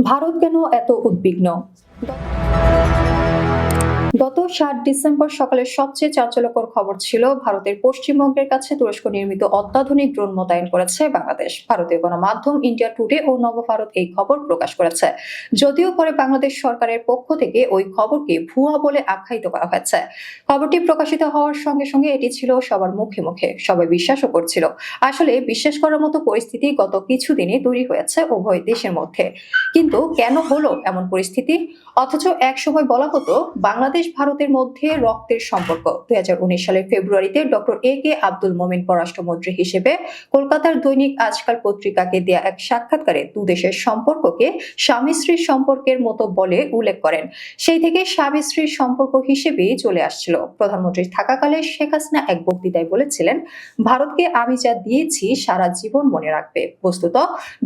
ভারত কেন এত উদ্বিগ্ন? গত ৭ ডিসেম্বর সকালের সবচেয়ে চাঞ্চল্যকর খবর ছিল ভারতের পশ্চিমবঙ্গের কাছে তুরস্ক নির্মিত অত্যাধুনিক ড্রোন মোতায়েন করেছে বাংলাদেশ। ভারতীয় গণমাধ্যম ইন্ডিয়া টুডে ও নবভারত এই খবর প্রকাশ করেছে। যদিও পরে বাংলাদেশ সরকারের পক্ষ থেকে ওই খবরকে ভুয়া বলে আখ্যায়িত করা হয়েছে। খবরটি প্রকাশিত হওয়ার সঙ্গে সঙ্গে এটি ছিল সবার মুখে মুখে, সবাই বিশ্বাসও করছিল। আসলে বিশ্বাস করার মতো পরিস্থিতি গত কিছুদিনে তৈরি হয়েছে উভয় দেশের মধ্যে। কিন্তু কেন হলো এমন পরিস্থিতি? অথচ এক সময় বলা হতো বাংলাদেশ ভারতের মধ্যে রক্তের সম্পর্ক। ২০১৯ সালের ফেব্রুয়ারিতে ডক্টর এ কে আব্দুল মোমিন পররাষ্ট্রমন্ত্রী হিসেবে কলকাতার দৈনিক আজকাল পত্রিকাকে দেয়া এক সাক্ষাৎকারে দুদেশের সম্পর্ককে স্বামী স্ত্রীর সম্পর্কের মতো বলে উল্লেখ করেন। সেই থেকে স্বামী স্ত্রীর সম্পর্ক হিসেবেই চলে আসছিল। প্রধানমন্ত্রী থাকাকালে শেখ হাসিনা এক বক্তৃতায় বলেছিলেন, ভারতকে আমি যা দিয়েছি সারা জীবন মনে রাখবে। বস্তুত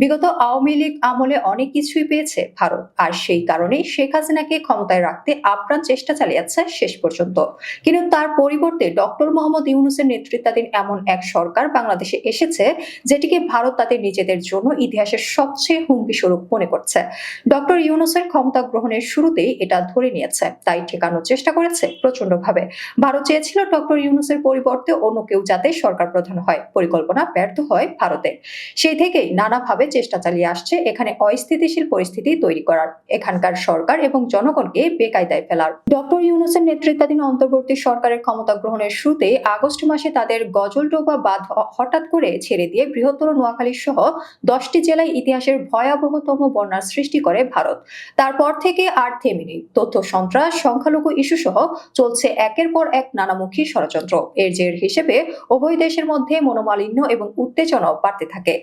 বিগত আওয়ামী লীগ আমলে অনেক কিছুই পেয়েছে ভারত, আর সেই কারণেই শেখ হাসিনাকে ক্ষমতায় রাখতে আপ্রাণ চেষ্টা চালিয়েছে শেষ পর্যন্ত। কিন্তু তার পরিবর্তে ডক্টর মোহাম্মদ ইউনূসের নেতৃত্বাধীন এমন এক সরকার বাংলাদেশে এসেছে যেটিকে ভারত তাদের নিজেদের জন্য ইতিহাসের সবচেয়ে হুমকি স্বরূপ মনে করছে। ডক্টর ইউনূসের ক্ষমতা গ্রহণের শুরুতেই এটা ধরে নিয়েছে, তাই ঠেকানোর চেষ্টা করেছে প্রচন্ডভাবে। ভারত চেয়েছিল ডক্টর ইউনূসের পরিবর্তে অন্য কেউ যাতে সরকার প্রধান হয়। পরিকল্পনা ব্যর্থ হয় ভারতের। সেই থেকেই নানাভাবে চেষ্টা চালিয়ে আসছে এখানে অস্থিতিশীল পরিস্থিতি তৈরি করার, এখানকার সরকার এবং জনগণকে বেকায়দায় ফেলার। ডক্টর ইউনূসের নেতৃত্বাধীন অন্তর্বর্তী সরকারের ক্ষমতা গ্রহণের শুরুতে আগস্ট মাসে তাদের গজলডোবা বাঁধ হঠাৎ করে ছেড়ে দিয়ে বৃহত্তর নোয়াখালী সহ 10টি জেলায় ইতিহাসের ভয়াবহতম বন্যার সৃষ্টি করে ভারত। তারপর থেকে আর থেমেনি তথ্য সন্ত্রাস, সংখ্যালঘু ইস্যু সহ চলছে একের পর এক নানামুখী ষড়যন্ত্র। এর জের হিসেবে উভয় দেশের মধ্যে মনোমালিন্য এবং উত্তেজনাও বাড়তে থাকে।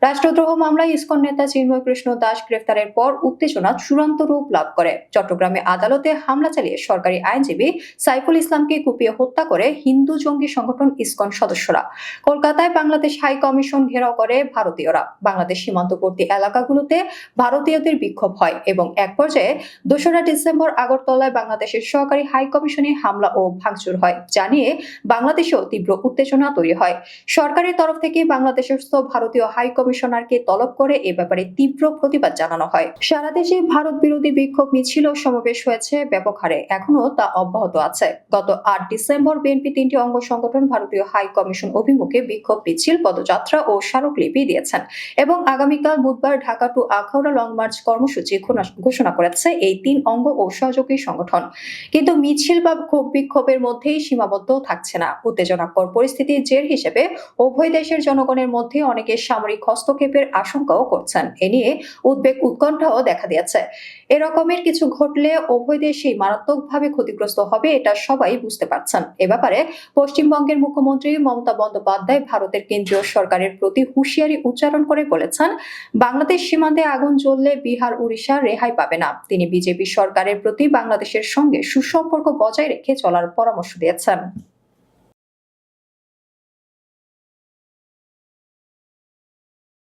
রাষ্ট্রদ্রোহ মামলায় ইসকন নেতা চিন্ময় কৃষ্ণ দাস গ্রেফতারের পর উত্তেজনা চূড়ান্ত রূপ লাভ করে। চট্টগ্রামে আদালতে হামলা চালিয়ে সরকারি আইনজীবী সাইফুল ইসলামকে কুপিয়ে হত্যা করে হিন্দু জঙ্গি সংগঠন ইসকন সদস্যরা। কলকাতায় বাংলাদেশ হাই কমিশন ঘেরাও করে ভারতীয়রা। বাংলাদেশ সীমান্তবর্তী এলাকাগুলোতে ভারতীয়দের বিক্ষোভ হয় এবং এক পর্যায়ে ২রা ডিসেম্বর আগরতলায় বাংলাদেশের সহকারী হাই কমিশনে হামলা ও ভাঙচুর হয়, যা নিয়ে বাংলাদেশেও তীব্র উত্তেজনা তৈরি হয়। সরকারের তরফ থেকে বাংলাদেশস্থ ভারতীয় হাই কমিশনারকে তলব করে এ ব্যাপারে তীব্র প্রতিবাদ জানানো হয়। সারা দেশে ভারত বিরোধী বিক্ষোভ মিছিল ও সমাবেশ হয়েছে ব্যাপক হারে, এখনো তা অব্যাহত আছে। গত ৮ ডিসেম্বর বিএনপি ৩টি অঙ্গ সংগঠন ভারতীয় হাই কমিশন অভিমুখে বিক্ষোভ মিছিল, পদযাত্রা ও স্মারকলিপি দিয়েছেন এবং আগামীকাল বুধবার Dhaka to Akhaura long march কর্মসূচি ঘোষণা করেছে এই ৩ অঙ্গ ও সহযোগী সংগঠন। কিন্তু মিছিল বা বিক্ষোভের মধ্যেই সীমাবদ্ধ থাকছে না। উত্তেজনাকর পরিস্থিতির জের হিসেবে উভয় দেশের জনগণের মধ্যে অনেকে সামরিক হস্তক্ষেপের আশঙ্কাও করছেন। এ নিয়ে উদ্বেগ উৎকণ্ঠাও দেখা দিয়েছে। এরকমের কিছু ঘটলে উভয় দেশই মারাত্মকভাবে ক্ষতিগ্রস্ত হবে, এটা সবাই বুঝতে পারছেন। এ ব্যাপারে পশ্চিমবঙ্গের মুখ্যমন্ত্রী মমতা বন্দ্যোপাধ্যায় ভারতের কেন্দ্রীয় সরকারের প্রতি হুঁশিয়ারি উচ্চারণ করে বলেছেন, বাংলাদেশ সীমান্তে আগুন জ্বললে বিহার উড়িষ্যা রেহাই পাবে না। তিনি বিজেপি সরকারের প্রতি বাংলাদেশের সঙ্গে সুসম্পর্ক বজায় রেখে চলার পরামর্শ দিয়েছেন।